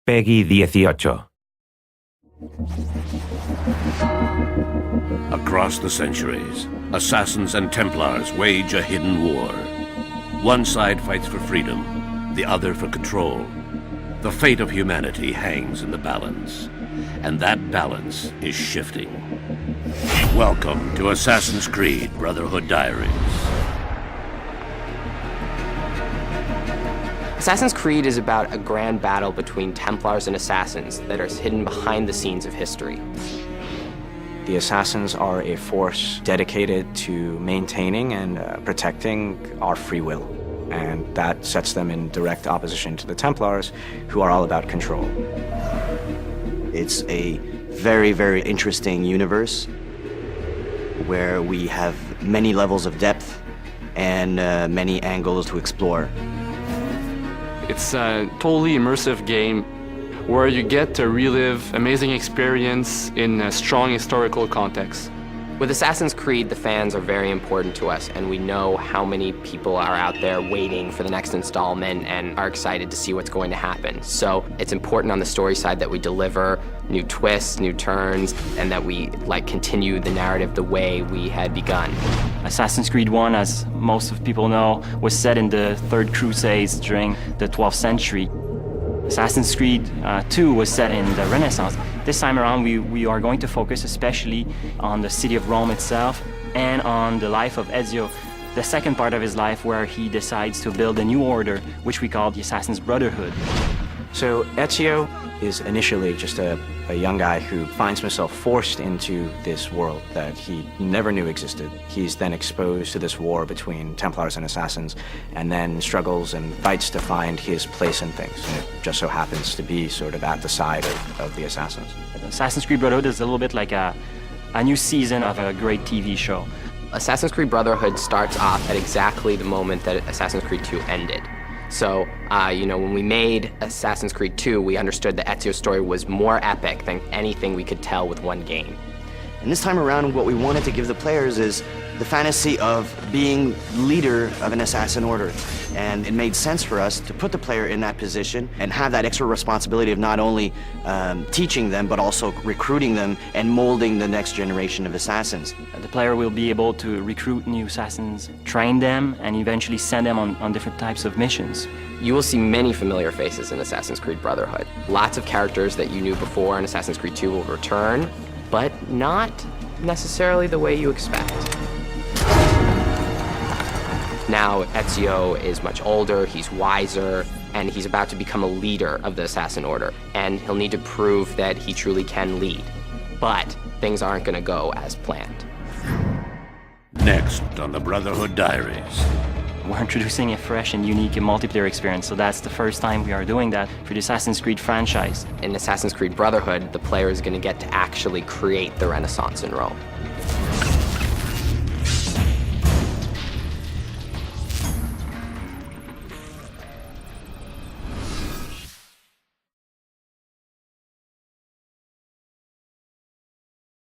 Peggy 18. Across the centuries, assassins and Templars wage a hidden war. One side fights for freedom, the other for control. The fate of humanity hangs in the balance, and that balance is shifting. Welcome to Assassin's Creed Brotherhood Diaries. Assassin's Creed is about a grand battle between Templars and Assassins that are hidden behind the scenes of history. The Assassins are a force dedicated to maintaining and protecting our free will. And that sets them in direct opposition to the Templars, who are all about control. It's a very, very interesting universe where we have many levels of depth and many angles to explore. It's a totally immersive game where you get to relive amazing experience in a strong historical context. With Assassin's Creed, the fans are very important to us, and we know how many people are out there waiting for the next installment and are excited to see what's going to happen. So it's important on the story side that we deliver new twists, new turns, and that we continue the narrative the way we had begun. Assassin's Creed 1, as most of people know, was set in the Third Crusades during the 12th century. Assassin's Creed 2 was set in the Renaissance. This time around, we are going to focus especially on the city of Rome itself and on the life of Ezio, the second part of his life where he decides to build a new order, which we call the Assassin's Brotherhood. So Ezio is initially just a young guy who finds himself forced into this world that he never knew existed. He's then exposed to this war between Templars and Assassins, and then struggles and fights to find his place in things. And it just so happens to be sort of at the side of the Assassins. Assassin's Creed Brotherhood is a little bit like a new season of a great TV show. Assassin's Creed Brotherhood starts off at exactly the moment that Assassin's Creed 2 ended. So, when we made Assassin's Creed 2, we understood that Ezio's story was more epic than anything we could tell with one game. And this time around, what we wanted to give the players is the fantasy of being leader of an assassin order. And it made sense for us to put the player in that position and have that extra responsibility of not only teaching them, but also recruiting them and molding the next generation of assassins. The player will be able to recruit new assassins, train them, and eventually send them on different types of missions. You will see many familiar faces in Assassin's Creed Brotherhood. Lots of characters that you knew before in Assassin's Creed 2 will return, but not necessarily the way you expect. Now, Ezio is much older, he's wiser, and he's about to become a leader of the Assassin Order, and he'll need to prove that he truly can lead. But things aren't going to go as planned. Next on the Brotherhood Diaries. We're introducing a fresh and unique multiplayer experience, so that's the first time we are doing that for the Assassin's Creed franchise. In Assassin's Creed Brotherhood, the player is going to get to actually create the Renaissance in Rome.